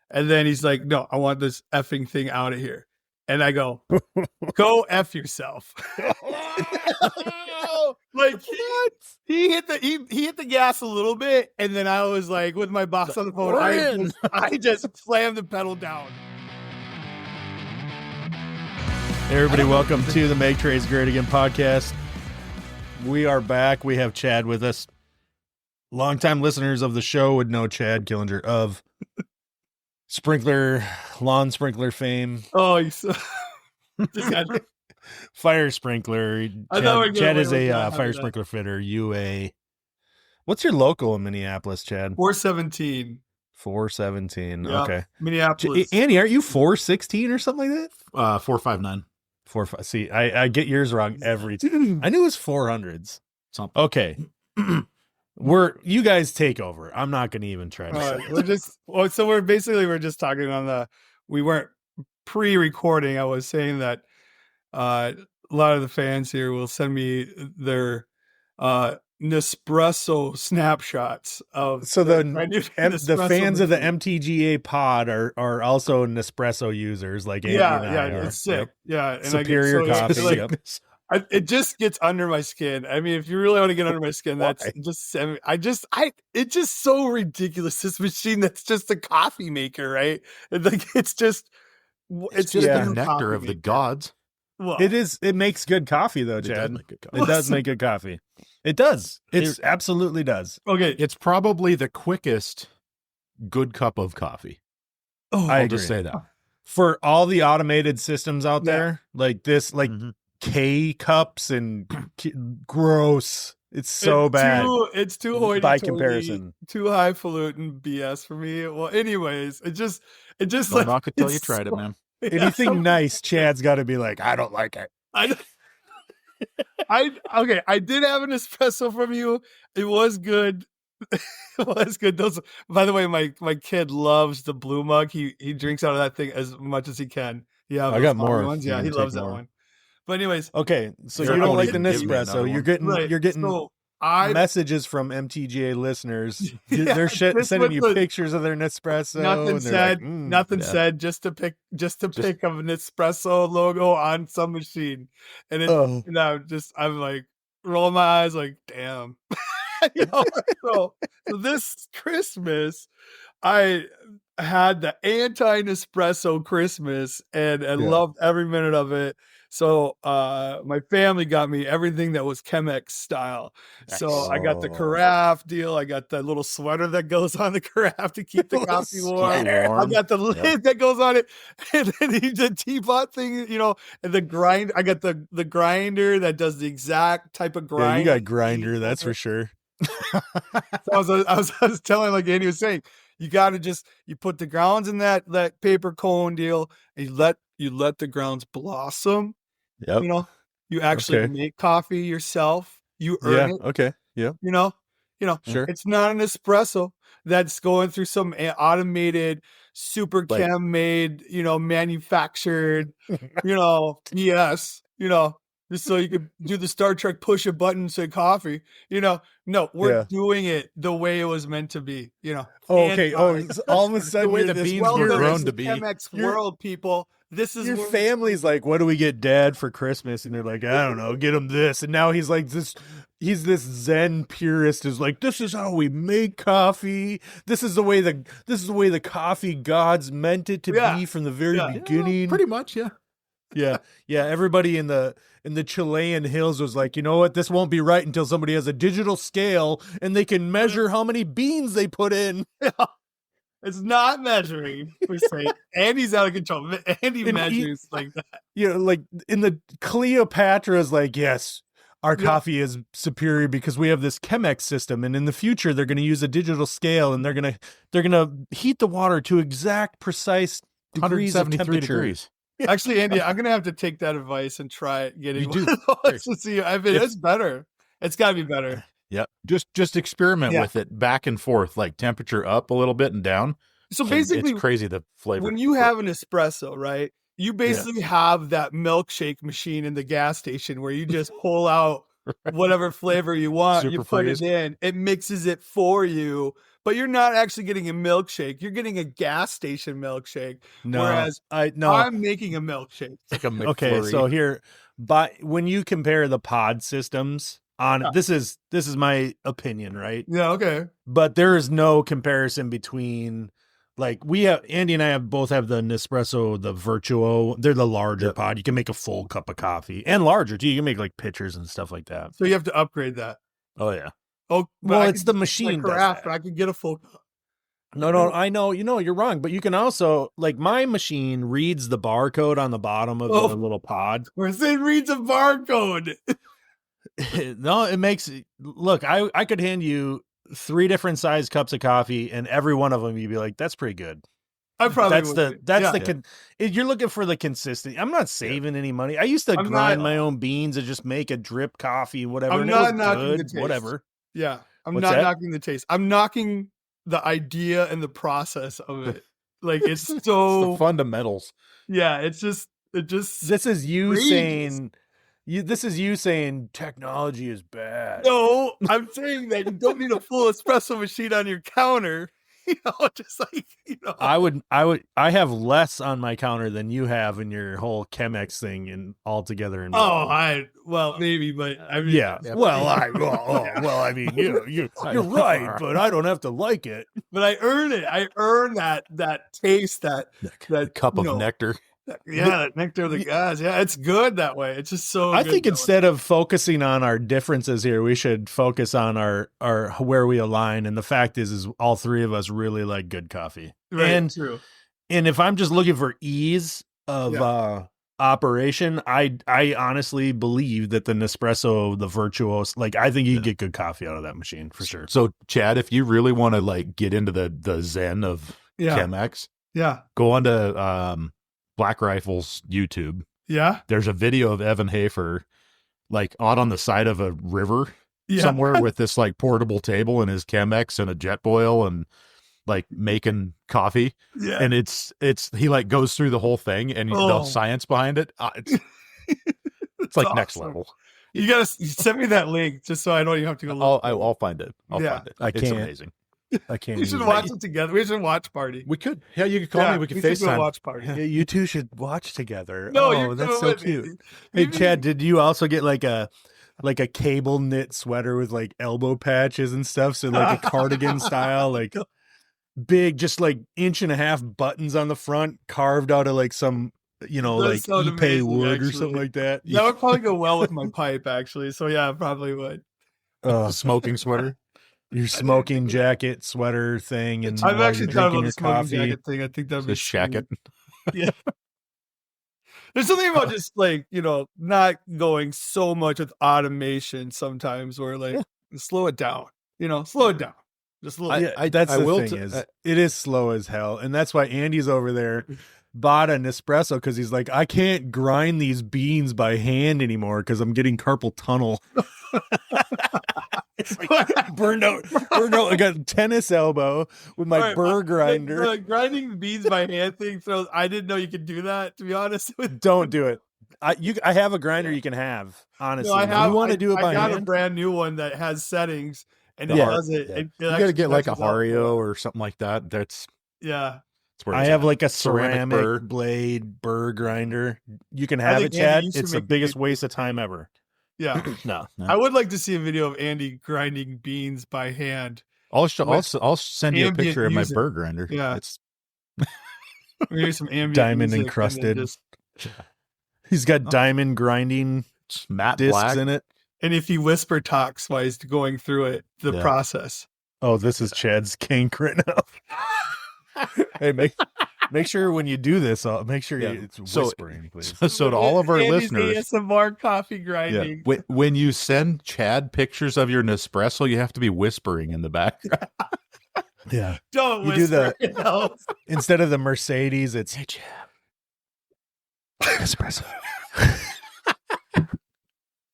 And then he's like, no, I want this effing thing out of here. And I go, go F yourself. Like he hit the gas a little bit, and then I was like, with my box on the phone, I just slammed the pedal down. Hey everybody, welcome to the Make Trays Great Again podcast. We are back. We have Chad with us. Longtime listeners of the show would know Chad Killinger of lawn sprinkler fame. Oh, you so fire sprinkler. Chad is a fire sprinkler fitter. What's your local in Minneapolis, Chad? 417. 417. Yep. Okay. Minneapolis. Andy, aren't you 416 or something like that? 459. 45. See, I get yours wrong every time. I knew it was 400s. Something. Okay. You guys take over. I'm not going to even try to say we're just talking on we weren't pre-recording. I was saying that a lot of the fans here will send me their Nespresso snapshots of. So the fans of the MTGA pod are also Nespresso users, like Andy and I are. It's sick. Yeah, and superior coffee. It just gets under my skin. I mean, if you really want to get under my skin, that's just it's just so ridiculous. This machine that's just a coffee maker, right? It's just the nectar of the gods. Well, it is. It makes good coffee, though, Chad. It does make good coffee. It does. It absolutely does. Okay, it's probably the quickest good cup of coffee. I'll just say that for all the automated systems out there, like this, K cups and gross. It's so bad. It's too hoity by comparison. Too highfalutin BS for me. Well, anyways, it just I'm not gonna tell you tried it, man. Anything nice, Chad's got to be like, I don't like it. I did have an espresso from you. It was good. It was good. By the way, my kid loves the blue mug. He drinks out of that thing as much as he can. Yeah, I got more ones. Yeah, he loves that one. But anyways, okay. So you don't like the Nespresso. You're getting messages from MTGA listeners. They're sending you pictures of their Nespresso. Nothing said. Just to pick a Nespresso logo on some machine, and I'm like rolling my eyes, like damn. So this Christmas, I had the anti-Nespresso Christmas, and loved every minute of it. So my family got me everything that was Chemex style. So I got the carafe deal. I got the little sweater that goes on the carafe to keep the coffee warm. I got the lid that goes on it, and then the teapot thing, and the grind. I got the grinder that does the exact type of grind. Yeah, you got grinder, that's for sure. So I was telling, like Andy was saying, you got to you put the grounds in that paper cone deal, and you let the grounds blossom. Yep. You actually make coffee yourself. You earn it. Okay. Yeah. Sure. It's not an espresso that's going through some automated super chem made, manufactured, BS, just so you could do the Star Trek push a button, say coffee, no, we're doing it the way it was meant to be, Okay. All of a sudden, the way the beans were grown to be. Chemex world, people. This is your family's like, what do we get Dad for Christmas? And they're like, I don't know, get him this. And now he's like this. He's this Zen purist. Is like, this is how we make coffee. This is the way the coffee gods meant it to be from the very beginning. Yeah, pretty much, yeah. Yeah. Everybody in the Chilean hills was like, you know what? This won't be right until somebody has a digital scale and they can measure how many beans they put in. Yeah. It's not measuring. We say Andy's out of control. Andy measures like that. Like in the Cleopatra's like, yes, our coffee is superior because we have this Chemex system, and in the future they're going to use a digital scale, and they're going to heat the water to exact precise degrees of temperature. Degrees. Actually, Andy, I'm going to have to take that advice and try getting one of those to see. It's better. It's got to be better. Yeah, just experiment with it back and forth, like temperature up a little bit and down. So basically, it's crazy the flavor. When you have an espresso, right? You basically have that milkshake machine in the gas station where you just pull out whatever flavor you want. Super You put freeze. it in. It mixes it for you, but you're not actually getting a milkshake. You're getting a gas station milkshake. No, whereas I'm making a milkshake. It's like a McFlurry. Okay, so here, but when you compare the pod systems on this is my opinion, right? Yeah, okay. But there is no comparison between like Andy and I both have the Nespresso, the Virtuo. They're the larger pod. You can make a full cup of coffee and larger too. You can make like pitchers and stuff like that. So you have to upgrade that. Oh yeah. Oh, well, it's the machine. Carafe, I could get a full cup. No, I know, you're wrong, but you can also, like, my machine reads the barcode on the bottom of the little pod. Where it reads a barcode. No, it makes, look, I could hand you 3 different size cups of coffee and every one of them you'd be like, that's pretty good. I probably you're looking for the consistency. I'm not saving any money. I used to grind my own beans and just make a drip coffee, whatever. I'm not knocking the taste. Whatever. Yeah. I'm not knocking the taste. I'm knocking the idea and the process of it. Like it's so it's the fundamentals. Yeah, it just this is you saying technology is bad. No, I'm saying that you don't need a full espresso machine on your counter. Just like, I have less on my counter than you have in your whole Chemex thing and all together. Maybe, but I mean, yeah. I mean, you're right, but I don't have to like it. But I earn it. I earn that taste, that cup of nectar. That nectar of the gods. Yeah, it's good that way. It's just so. I think instead of focusing on our differences here, we should focus on our where we align. And the fact is all 3 of us really like good coffee. Right, and true. And if I'm just looking for ease of operation, I honestly believe that the Nespresso, the Virtuos, like I think you get good coffee out of that machine for sure. So Chad, if you really want to like get into the zen of Chemex, go on to Black Rifle's YouTube. Yeah. There's a video of Evan Hafer like out on the side of a river somewhere with this like portable table and his Chemex and a jet boil and like making coffee. Yeah. And it's he like goes through the whole thing and the science behind it. It's like awesome. Next level. You gotta send me that link just so I know you have to go look. I'll find it. I'll find it. It's amazing. I can't. We should watch it together. We should watch party. We could. Yeah, you could call me. We could FaceTime. Watch party. Yeah, you two should watch together. No, that's so cute. Hey, Chad, did you also get like a cable knit sweater with like elbow patches and stuff? So like a cardigan style, like big, just like 1.5 buttons on the front, carved out of like some, like Ipe wood or something like that. That would probably go well with my pipe, actually. So yeah, probably would. Smoking sweater. Your smoking jacket, sweater thing, and I've actually thought about the smoking jacket thing. I think that'd be the shacket. Yeah. There's something about just like, not going so much with automation sometimes where like slow it down. Slow it down. Just a little bit. That's the thing is it is slow as hell. And that's why Andy's over there bought an espresso because he's like, I can't grind these beans by hand anymore because I'm getting carpal tunnel. It's like burned out. I got tennis elbow with my burr grinder. The grinding the beans by hand thing. So I didn't know you could do that. To be honest, don't do it. I have a grinder you can have. Honestly, you want to do it by hand? I got a brand new one that has settings and it does it. Yeah. You got to get like a Hario or something like that. That's I have like a ceramic blade burr grinder. You can have it, Chad. It's the biggest waste of time ever. Yeah. No. I would like to see a video of Andy grinding beans by hand. I'll send you a picture of my burr grinder. Yeah. Maybe some ambient diamond encrusted. He's got diamond grinding matte discs black in it. And if he whisper talks while he's going through it, the process. Oh, this is Chad's kink right now. Hey, make sure when you do this, make sure it's whispering, please. So to all of our Andy's listeners, ASMR coffee grinding. Yeah. When you send Chad pictures of your Nespresso, you have to be whispering in the background. Yeah. Don't whisper. Instead of the Mercedes, it's hey Chad. Nespresso.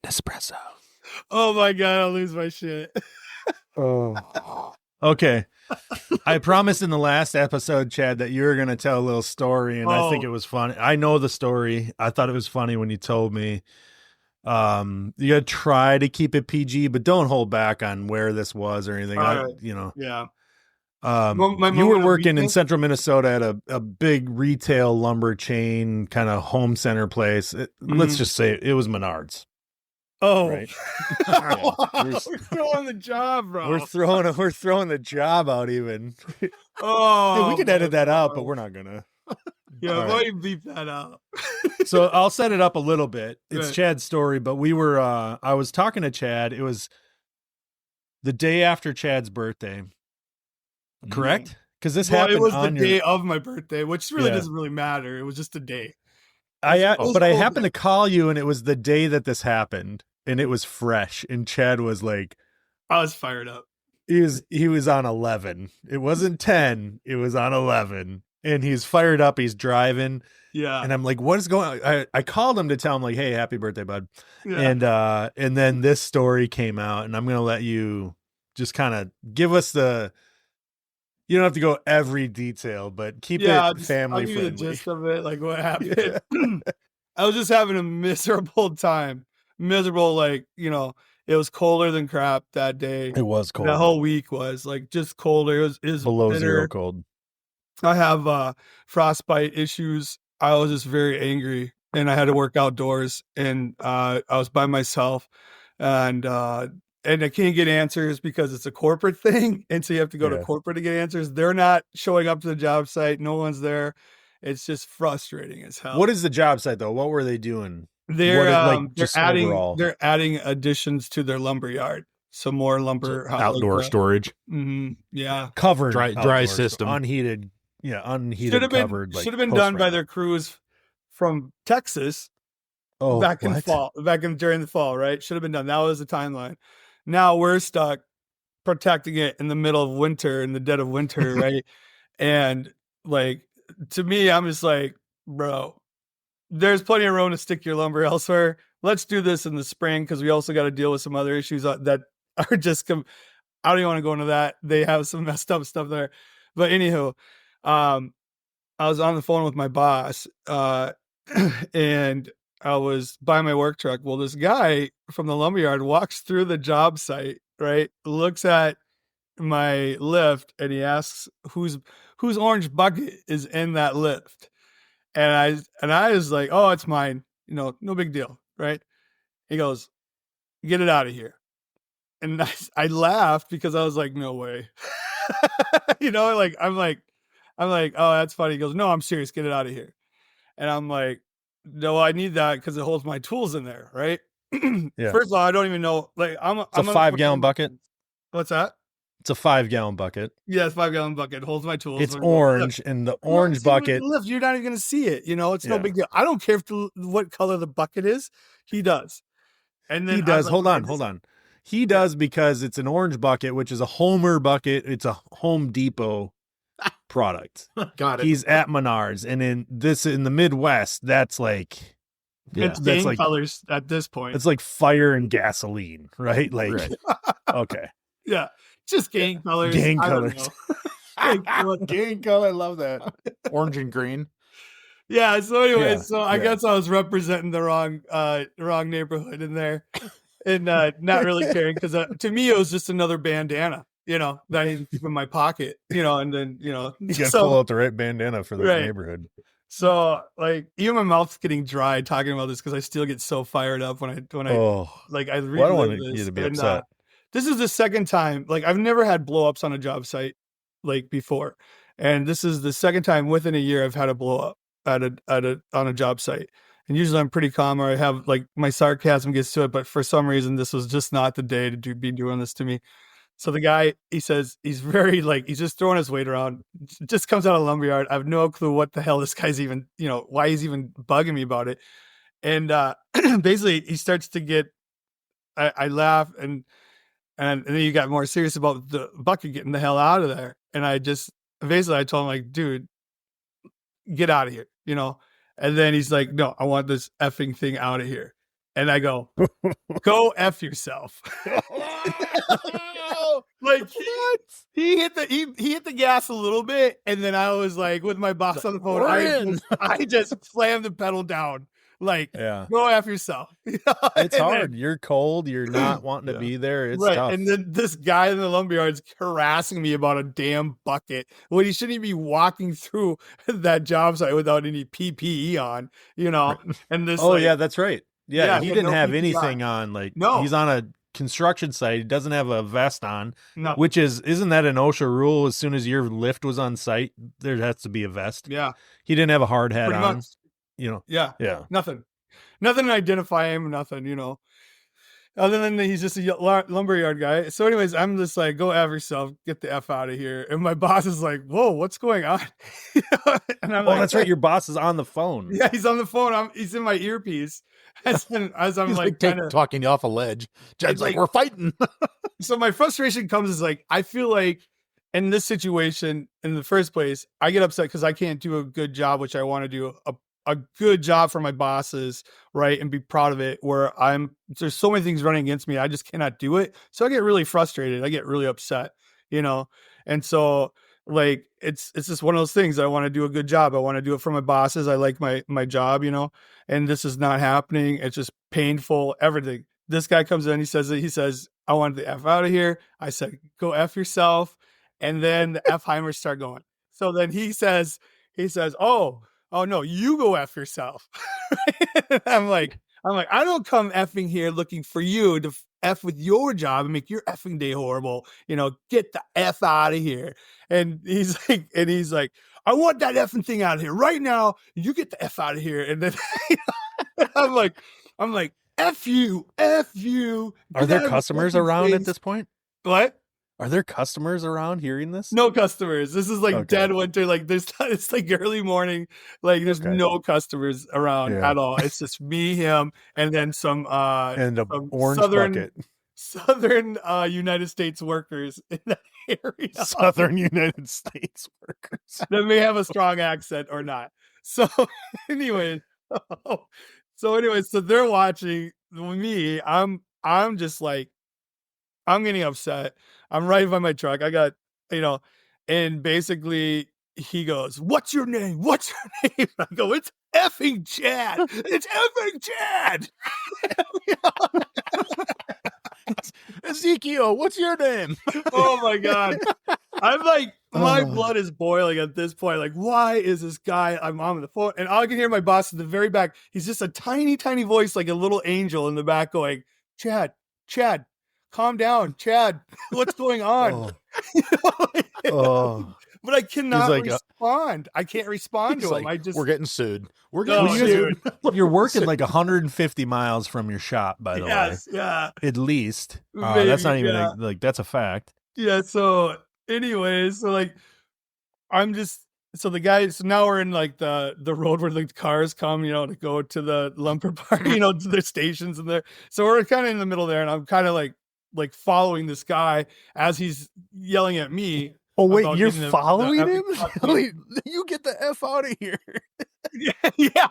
Nespresso. Oh my God, I'll lose my shit. Oh. Okay. I promised in the last episode, Chad, that you were going to tell a little story, and I think it was funny. I know the story. I thought it was funny when you told me. You gotta try to keep it PG, but don't hold back on where this was or anything. Yeah. You were working in central Minnesota at a big retail lumber chain, kind of home center place. Let's just say it was Menards. Oh, right? We're throwing the job, bro. We're throwing the job out even. Oh, hey, we could edit that out, but we're not gonna. Yeah, why you beep that out? So I'll set it up a little bit. It's Right. Chad's story, but I was talking to Chad. It was the day after Chad's birthday. Correct? Because this happened. It was the day of my birthday, which really doesn't really matter. It was just a day. I happened to call you, and it was the day that this happened, and it was fresh. And Chad was like, I was fired up. He was on 11. It wasn't 10. It was on 11, and he's fired up. He's driving. Yeah. And I'm like, what is going on? I called him to tell him, like, hey, happy birthday, bud. Yeah. And then this story came out, and I'm gonna let you just kind of give us you don't have to go every detail, but keep it family friendly. The gist of it, like what happened. I was just having a miserable time. Miserable, like, it was colder than crap that day. It was cold. The whole week was like just colder. It was below bitter. 0 cold. I have frostbite issues. I was just very angry, and I had to work outdoors, and I was by myself, and I can't get answers because it's a corporate thing. And so you have to go to corporate to get answers. They're not showing up to the job site. No one's there. It's just frustrating as hell. What is the job site though? What were they doing? They're adding additions to their lumberyard. Some more lumber. Outdoor storage. Mm-hmm, yeah. Covered. Dry system. Unheated. Yeah. Unheated. Covered. Should have been done by their crews from Texas. Oh, during the fall, right? Should have been done. That was the timeline. Now we're stuck protecting it in the middle of winter, in the dead of winter, right? And like, to me, I'm just like, bro, there's plenty of room to stick your lumber elsewhere. Let's do this in the spring, because we also got to deal with some other issues that are just I don't even want to go into that. They have some messed up stuff there. But anywho, I was on the phone with my boss, and I was by my work truck. Well, this guy from the lumberyard walks through the job site, right? Looks at my lift, and he asks whose orange bucket is in that lift. And I was like, oh, it's mine. No big deal, right? He goes, get it out of here. And I laughed because I was like, no way. I'm like, oh, that's funny. He goes, no, I'm serious. Get it out of here. And I'm like, no, I need that because it holds my tools in there, right? First of all, I don't even know. Like, I'm a 5-gallon bucket. What's that? It's a 5-gallon bucket. Yeah, it's 5-gallon bucket. It holds my tools. It's orange, and the orange bucket. Lift, you're not even going to see it. It's no big deal. I don't care what color the bucket is. He does. And then he does. Hold on. He does, because it's an orange bucket, which is a Homer bucket. It's a Home Depot product. Got it. He's at Menards, and in the Midwest, that's like, it's gang colors at this point. It's like fire and gasoline, right? Like, right. Okay, yeah, just gang colors. Gang colors. Gang color. I love that. Orange and green. Yeah. So anyway, I guess I was representing the wrong neighborhood in there, and not really caring, because to me it was just another bandana. That I didn't keep in my pocket, and then, you got to pull out the right bandana for the neighborhood. So, like, even my mouth's getting dry talking about this, because I still get so fired up when I I don't want you to be upset. This is the second time, like, I've never had blow ups on a job site like before. And this is the second time within a year I've had a blow up on a job site. And usually I'm pretty calm, or I have, like, my sarcasm gets to it, but for some reason this was just not the day to be doing this to me. So the guy, he says, he's very, like, he's just throwing his weight around. Just comes out of lumberyard. I have no clue what the hell this guy's even, why he's even bugging me about it. And basically he starts to get, I laugh, and then you got more serious about the bucket getting the hell out of there. And I told him, like, dude, get out of here, And then he's like, no, I want this effing thing out of here. And I go, go F yourself. Like, he hit the gas a little bit, and then I was like, with my boss on the phone, I just slammed the pedal down. Like, Yeah. go after yourself. It's hard. You're cold. You're not wanting to be there. It's right. tough. And then this guy in the lumberyard's harassing me about a damn bucket. Well, he shouldn't be walking through that job site without any PPE on, Right. And this. Oh, yeah, that's right. Yeah, he didn't no have PPE anything on. Like, no, he's on a construction site. He doesn't have a vest on, no. which isn't that an OSHA rule? As soon as your lift was on site, there has to be a vest. Yeah. He didn't have a hard hat Pretty on. much. Yeah. Nothing to identify him. Nothing. Other than he's just a lumberyard guy. So, anyways, I'm just like, go have yourself, get the F out of here. And my boss is like, whoa, what's going on? And I'm like, that's right. Your boss is on the phone. Yeah, he's on the phone. He's in my earpiece. As I'm He's like talking you off a ledge. Jed's like, we're fighting. So my frustration comes is like, I feel like in this situation, in the first place, I get upset because I can't do a good job, which I want to do a good job for my bosses, right? And be proud of it, where there's so many things running against me. I just cannot do it. So I get really frustrated. I get really upset, And so like, it's just one of those things. I want to do a good job. I want to do it for my bosses. I like my job, and this is not happening. It's just painful, everything. This guy comes in, he says, I want the F out of here. I said, go F yourself. And then the F-heimers start going. So then he says, oh no, you go F yourself. I'm like, I don't come effing here looking for you to F with your job and make your effing day horrible. Get the F out of here. And he's like, I want that effing thing out of here right now. You get the F out of here. And then I'm like, F you. Are there customers around at this point? What? Are there customers around hearing this? No customers. This is like dead winter. Like it's like early morning. Like there's no customers around at all. It's just me, him, and then some and a orange Southern United States workers in that area. Southern United States workers. That may have a strong accent or not. So anyway, so they're watching me. I'm just like, I'm getting upset. I'm right by my truck. I got, and basically he goes, what's your name? What's your name? I go, it's effing Chad. It's effing Chad. Ezekiel, what's your name? Oh my God. I'm like, my blood is boiling at this point. Like, why is this guy? I'm on the phone, and I can hear my boss at the very back. He's just a tiny, tiny voice, like a little angel in the back going, Chad, calm down, Chad. What's going on? But I cannot respond. I can't respond to him. We're getting sued. We're getting sued. You're working like 150 miles from your shop, by the way. Yeah. At least. That's not even like that's a fact. Yeah. So, anyways, so like, the guy. So now we're in like the road where the cars come, to go to the lumber park, to their stations in there. So we're kind of in the middle there, and I'm kind of like following this guy as he's yelling at me. Oh wait, you're following him? Wait, you get the F out of here. Yeah.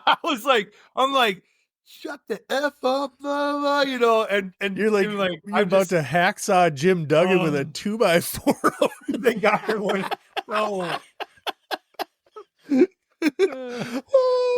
I'm like, shut the F up, blah, blah, and you're like, you're about to hacksaw Jim Duggan with a 2x4. They got her one. Oh.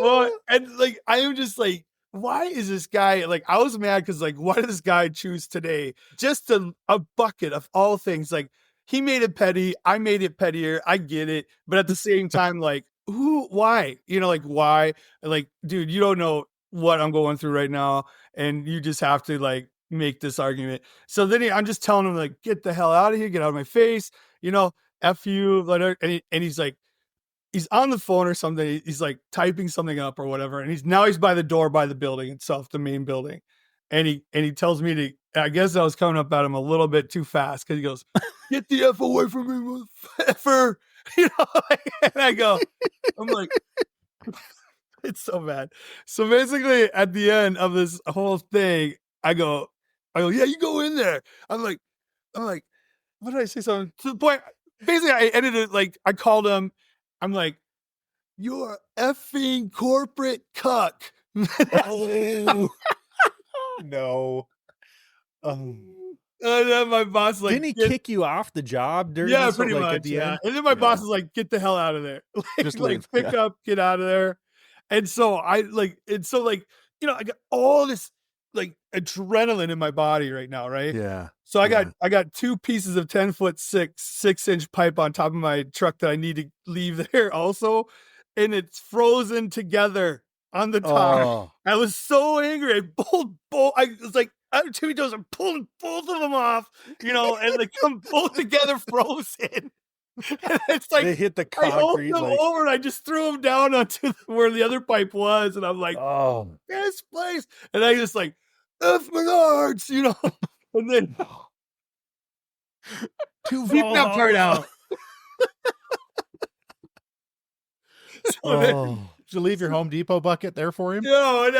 Well, and like, I am just like, why is this guy, like, I was mad because like, why did this guy choose today? Just a bucket of all things. Like, he made it petty. I made it pettier. I get it. But at the same time, like, why? Like, why? Like, dude, you don't know what I'm going through right now. And you just have to like make this argument. So then I'm just telling him like, get the hell out of here. Get out of my face. F you. And he's like, he's on the phone or something. He's like typing something up or whatever. And he's by the door, by the building itself, the main building. And he tells me to, I guess I was coming up at him a little bit too fast. Cause he goes, get the F away from me, motherfucker. And I go, I'm like, it's so bad. So basically at the end of this whole thing, I go, yeah, you go in there. I'm like, what did I say? Something to the point. Basically I ended it. Like I called him. I'm like, you're effing corporate cuck. No. And then my boss like, didn't he kick you off the job during this, pretty much, at the end? And then my boss is like, get the hell out of there. Just pick up, get out of there. And so I got all this like adrenaline in my body right now, right? Yeah. So I got 2 pieces of 10-foot 6-inch pipe on top of my truck that I need to leave there also, and it's frozen together on the top. Oh. I was so angry. I pulled both. I was like, out of Timmy Joe's, I'm pulling both of them off, and they come both together frozen. And it's like they hit the I hold concrete. them Like, over and I just threw them down onto where the other pipe was, and I'm like, oh, this place, and I just like F Menards, and then leave that part out. Did you leave your Home Depot bucket there for him? No,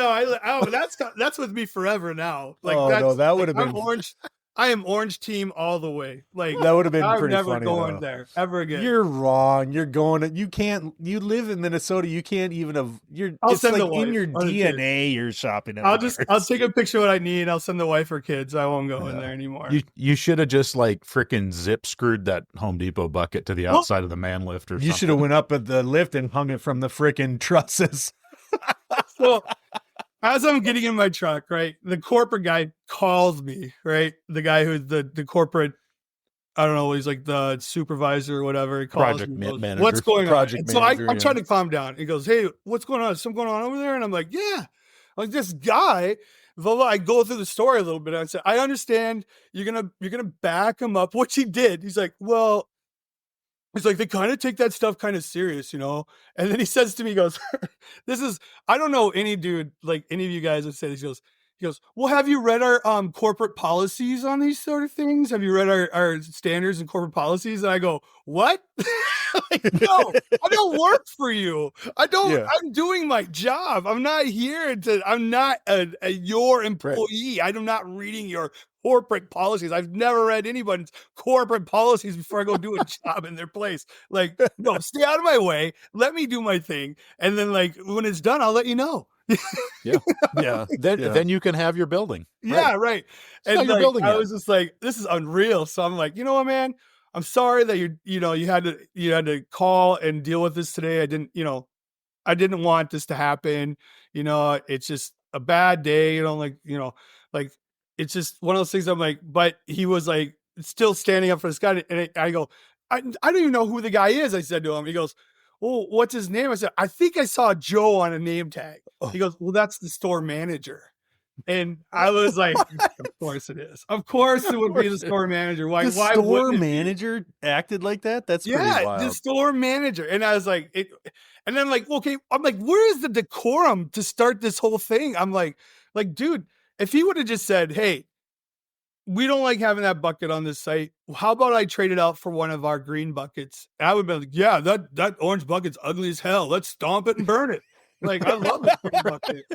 that's with me forever now. Like, that would have been orange. I am orange team all the way. Like, that would have been I'm pretty never funny. going there ever again. You're wrong. You're going. You can't. You live in Minnesota. You can't even have. I'll it's send like the wife in your or the DNA. You're shopping. I'll take a picture of what I need. I'll send the wife or kids. I won't go in there anymore. You should have just like freaking zip screwed that Home Depot bucket to the outside of the man lift or something. You should have went up at the lift and hung it from the freaking trusses. So as I'm getting in my truck, right, the corporate guy calls me, right? The guy who's the corporate, I don't know, he's like the supervisor or whatever. He calls Project me, goes, manager. what's going Project on? So manager, I'm trying to calm down. He goes, hey, what's going on? Is something going on over there? And I'm like, yeah. Like, this guy, I go through the story a little bit. And I said, I understand you're gonna back him up, which he did. He's like, well, they kind of take that stuff kind of serious, And then he says to me, he goes, I don't know any dude, like any of you guys would say this. He goes, well, have you read our corporate policies on these sort of things? Have you read our standards and corporate policies? And I go, what? Like, no, I don't work for you. I'm doing my job. I'm not I'm not your employee. Right. I'm not reading your corporate policies. I've never read anybody's corporate policies before I go do a job in their place. Like, no, stay out of my way. Let me do my thing. And then like, when it's done, I'll let you know. Yeah. Then you can have your building. Yeah. Right. And your building I was just like, this is unreal. So I'm like, you know what, man, I'm sorry that you had to call and deal with this today. I didn't want this to happen. It's just a bad day, like it's just one of those things. I'm like, but he was like still standing up for this guy. And I go, I don't even know who the guy is. I said to him, he goes, well, what's his name? I said, I think I saw Joe on a name tag. He goes, well, that's the store manager. And I was like, of course it is. Of course it would be the store manager. Why? The store manager acted like that? That's pretty wild. The store manager. And I was like, and then like, okay, I'm like, where is the decorum to start this whole thing? I'm like, dude, if he would have just said, hey, we don't like having that bucket on this site. How about I trade it out for one of our green buckets? And I would be like, yeah, that orange bucket's ugly as hell. Let's stomp it and burn it. Like, I love this green bucket,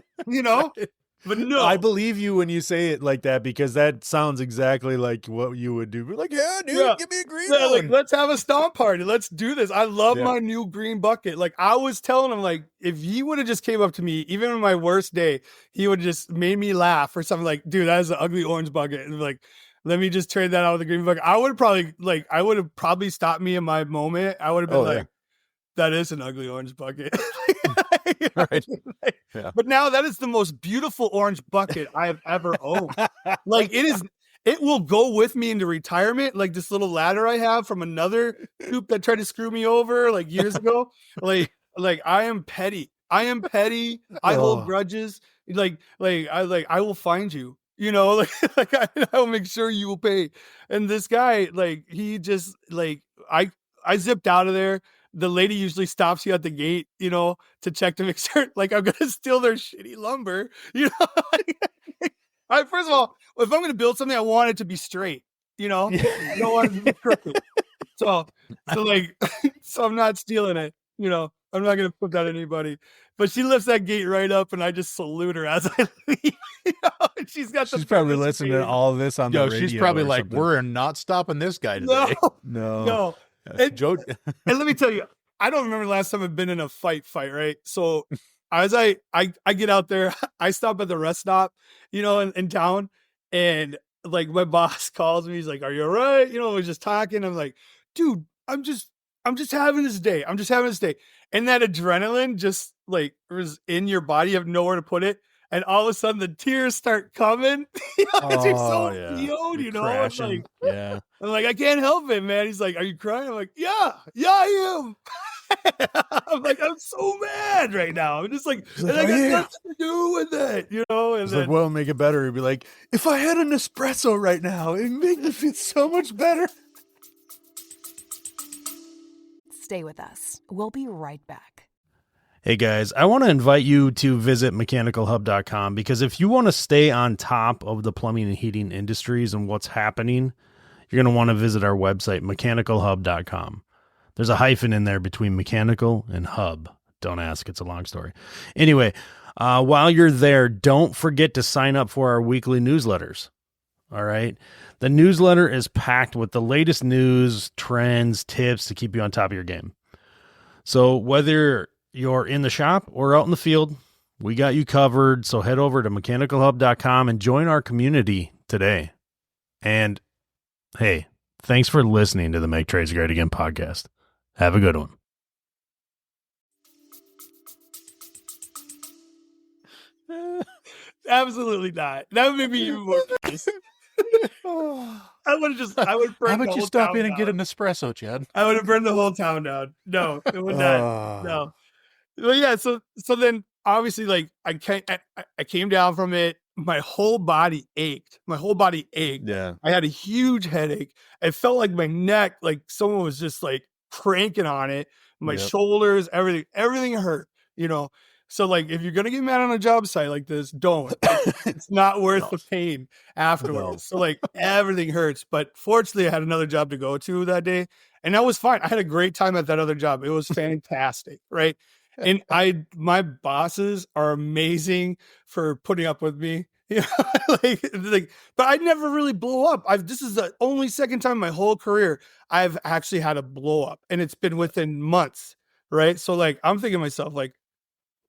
But no, I believe you when you say it like that, because that sounds exactly like what you would do. We're like, yeah, dude, give me a green one. Like, let's have a stomp party. Let's do this. I love my new green bucket. Like, I was telling him, like, if he would have just came up to me, even on my worst day, he would have just made me laugh or something like, dude, that is an ugly orange bucket. And like, let me just trade that out with a green bucket. I would have probably stopped me in my moment. I would have been that is an ugly orange bucket. Right. But now that is the most beautiful orange bucket I have ever owned. Like, it will go with me into retirement. Like this little ladder I have from another coop that tried to screw me over like years ago. Like I am petty. I hold grudges. I will find you. I will make sure you will pay. And this guy, like, he just like, I zipped out of there. The lady usually stops you at the gate, to check to make sure, like, I'm going to steal their shitty lumber. First of all, if I'm going to build something, I want it to be straight, I don't want it to be crooked. So I'm not stealing it, I'm not going to put that on anybody. But she lifts that gate right up, and I just salute her as I leave. She's probably listening to all of this on the radio. She's probably like, we're not stopping this guy today. No. Joe. And let me tell you, I don't remember the last time I've been in a fight, right? So as I get out there, I stop at the rest stop, in town, and like my boss calls me. He's like, "Are you all right?" We're just talking. I'm like, "Dude, I'm just having this day. I'm just having this day." And that adrenaline just like was in your body. You have nowhere to put it. and all of a sudden the tears start coming. Because you're so PO'd, You're I'm crashing. like, I can't help it, man. He's like, are you crying? I'm like, yeah, I am. I'm like, I'm so mad right now. I'm just like, and I got nothing to do with it, And It's then, like, well, make it better. He'd be like, if I had an espresso right now, it'd make me feel so much better. Stay with us. We'll be right back. Hey guys, I want to invite you to visit mechanicalhub.com because if you want to stay on top of the plumbing and heating industries and what's happening, you're going to want to visit our website, mechanicalhub.com. There's a hyphen in there between mechanical and hub. Don't ask. It's a long story. Anyway, while you're there, don't forget to sign up for our weekly newsletters. All right. The newsletter is packed with the latest news, trends, tips to keep you on top of your game. So whether you're in the shop or out in the field, we got you covered. So head over to mechanicalhub.com and join our community today. And hey, thanks for listening to the Make Trades Great Again podcast. Have a good one. absolutely not. That would make me even more pissed. I would burn. How about the you whole stop town in and down. get an espresso, Chad? I would have burned the whole town down. No, it would not. No. Well, yeah. So then obviously, like I came down from it. My whole body ached. Yeah. I had a huge headache. It felt like my neck, like someone was just like cranking on it. My shoulders, everything hurt. So like, if you're gonna get mad on a job site like this, don't. It's not worth the pain afterwards. So like, everything hurts. But fortunately, I had another job to go to that day, and that was fine. I had a great time at that other job. It was fantastic, right? And my bosses are amazing for putting up with me. But I never really blow up. This is the only second time in my whole career I've actually had a blow up, and it's been within months, right? So like, I'm thinking to myself, like,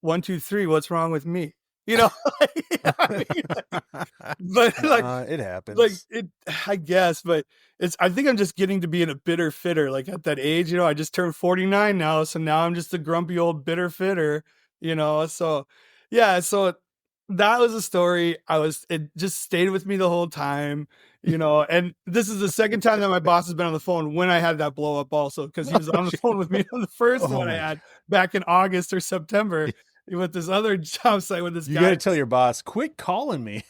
1, 2, 3, what's wrong with me? But like, it happens. Like I guess, but I think I'm just getting to being a bitter fitter. Like at that age, I just turned 49 now. So now I'm just a grumpy old bitter fitter, so yeah. So that was a story. It just stayed with me the whole time, and this is the second time that my boss has been on the phone when I had that blow up also, because he was on the phone with me on the first one I had back in August or September. With this other job site with this guy. You got to tell your boss, quit calling me.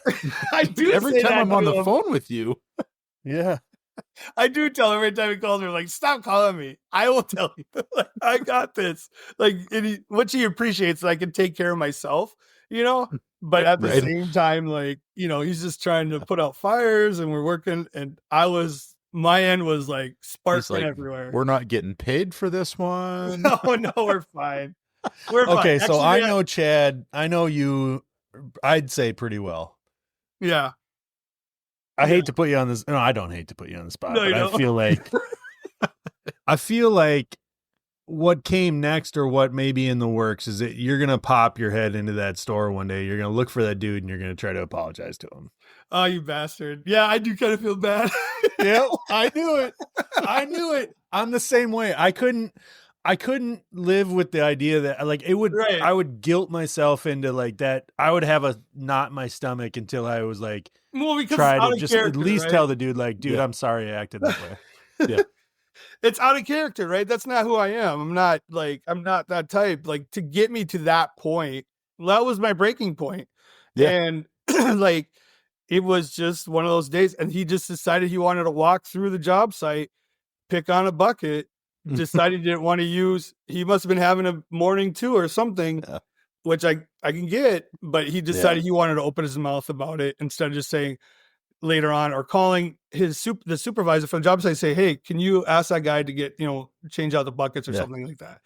I do every time I'm on the phone with you. Yeah. I do tell him every time he calls me, like, stop calling me. I will tell you. Like, I got this. Like, what he appreciates that I can take care of myself, but at the same time, like, he's just trying to put out fires, and we're working, and my end was like sparkling everywhere. We're not getting paid for this one. No, we're fine. We're okay, fine. so I know Chad. I know you, I'd say pretty well. Yeah. I hate to put you on this. No, I don't hate to put you on the spot, No, but I feel like what came next or what may be in the works is that you're going to pop your head into that store one day. You're going to look for that dude and you're going to try to apologize to him. Oh, you bastard. Yeah, I do kind of feel bad. Yeah, I knew it. I'm the same way. I couldn't live with the idea that like it would, I would guilt myself into like that. I would have a knot in my stomach until I was like, try to just at least tell the dude, like, dude, I'm sorry I acted that way. Yeah. It's out of character, right? That's not who I am. I'm not that type. Like, to get me to that point, that was my breaking point. Yeah. And like, it was just one of those days. And he just decided he wanted to walk through the job site, pick on a bucket, decided he didn't want to use, he must have been having a morning too or something, which I can get, but he decided he wanted to open his mouth about it instead of just saying later on or calling the supervisor from the job site, say, hey, can you ask that guy to get, change out the buckets or something like that.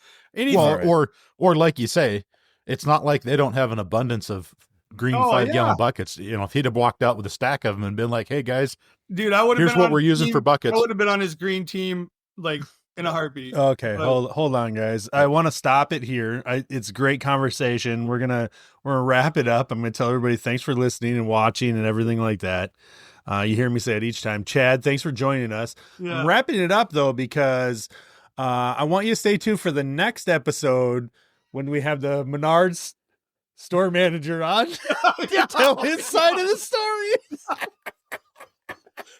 Or like you say, it's not like they don't have an abundance of green 5-gallon buckets. If he'd have walked out with a stack of them and been like, hey guys, dude, I would have here's what we're using for buckets. I would have been on his green team, like, in a heartbeat. Okay, hold on, guys. I want to stop it here. It's great conversation. We're gonna wrap it up. I'm gonna tell everybody thanks for listening and watching and everything like that. You hear me say it each time. Chad, thanks for joining us. Yeah. I'm wrapping it up though because I want you to stay tuned for the next episode when we have the Menards store manager on to tell his side of the story.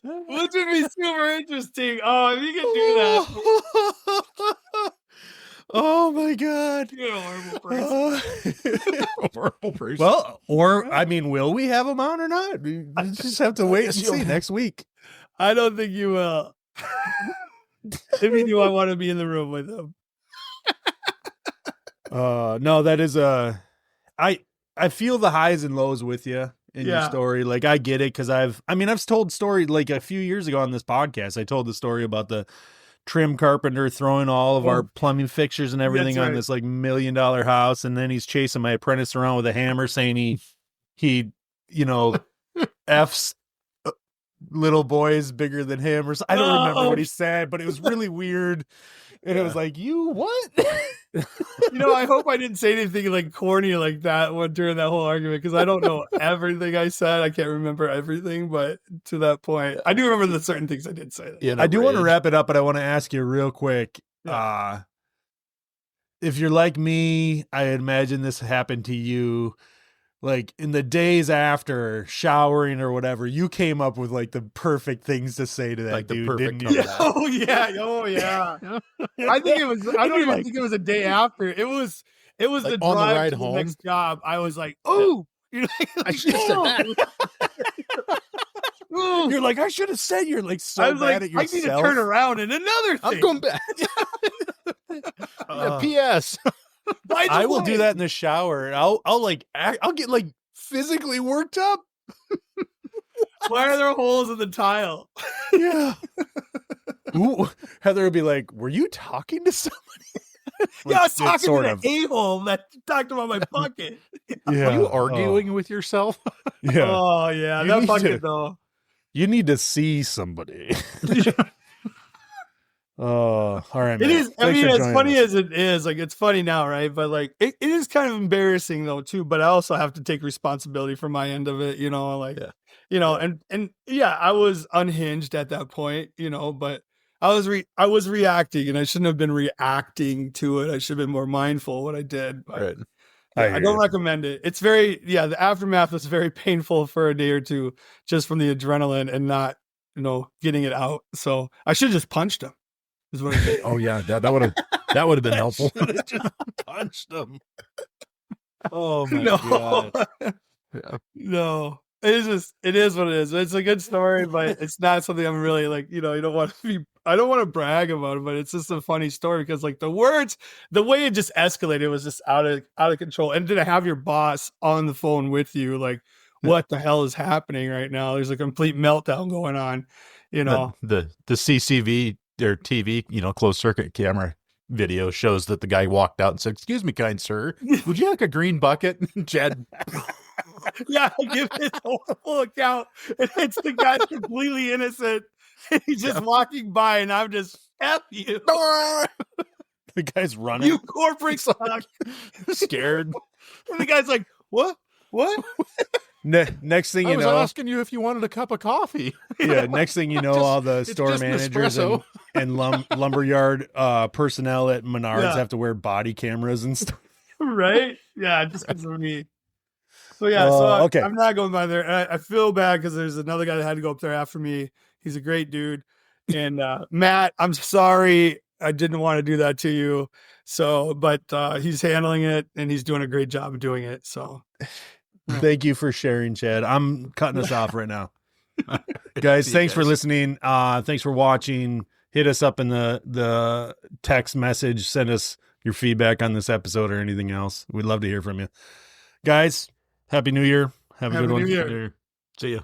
Which would be super interesting. Oh, if you could do that. Oh my God. You're a horrible person. Horrible person. Well, or I mean, will we have him on or not? We just have to wait and see next week. I don't think you will. If you do, I want to be in the room with him. No, that is I feel the highs and lows with you in your story. Like, I get it, because I've told story like a few years ago on this podcast. I told the story about the trim carpenter throwing all of our plumbing fixtures and everything on this like $1 million house, and then he's chasing my apprentice around with a hammer, saying he F's little boys bigger than him, or I don't remember what he said, but it was really weird. And it was like, you what? I hope I didn't say anything like corny like that during that whole argument, because I don't know everything I said. I can't remember everything, but to that point, I do remember the certain things I did say. I do want to wrap it up, but I want to ask you real quick. If you're like me, I imagine this happened to you. Like, in the days after showering or whatever, you came up with like the perfect things to say to that like dude, the perfect didn't you? Oh yeah. I think it was. I don't even think it was a day after. It was like the on drive the ride to home. The next job. I was like, oh, I should have said that. You're like, I should have said. You're like so I was mad like, at yourself. I need to turn around and another thing. I'm going back. P.S. I will do that in the shower. I'll get like physically worked up. Why are there holes in the tile? Yeah. Ooh, Heather would be like, "Were you talking to somebody?" Yeah, I was talking to an a-hole that talked about my bucket. Yeah. Are you arguing with yourself? Yeah. Oh yeah, You that need bucket to- though. You need to see somebody. Oh, all right. It man. is. I Thanks mean, for as joining funny us. as it is, like it's funny now, right? But like it is kind of embarrassing though too. But I also have to take responsibility for my end of it, and I was unhinged at that point, but I was reacting, and I shouldn't have been reacting to it. I should have been more mindful of what I did. But Right. I don't recommend it. It's the aftermath was very painful for a day or two, just from the adrenaline and not, getting it out. So I should have just punched him. Is what I did. Oh yeah, that would have been helpful. Just punched him. Oh my No. God. Yeah. No. It is what it is. It's a good story, but it's not something I'm really like, I don't want to brag about it, but it's just a funny story because like the way it just escalated was just out of control. And to have your boss on the phone with you, like, what the hell is happening right now? There's a complete meltdown going on, The CCV or TV, closed circuit camera video shows that the guy walked out and said, "Excuse me, kind sir, would you like a green bucket?" Chad. Yeah, I give his whole account, and it's the guy completely innocent. And he's just walking by, and I'm just F you. The guy's running. You corporate suck. Scared. And the guy's like, "What? Next thing I you was know, asking you if you wanted a cup of coffee. yeah. Next thing you know, all the store just an managers espresso. and lumberyard personnel at Menards have to wear body cameras and stuff. Right? Yeah, just because of me." So okay. I'm not going by there. And I feel bad because there's another guy that had to go up there after me. He's a great dude. And Matt, I'm sorry. I didn't want to do that to you. So, but he's handling it and he's doing a great job of doing it. So Thank you for sharing, Chad. I'm cutting us off right now. Guys, thanks for listening. Thanks for watching. Hit us up in the text message. Send us your feedback on this episode or anything else. We'd love to hear from you. Guys, Happy New Year. Have a good one. New Year. See ya.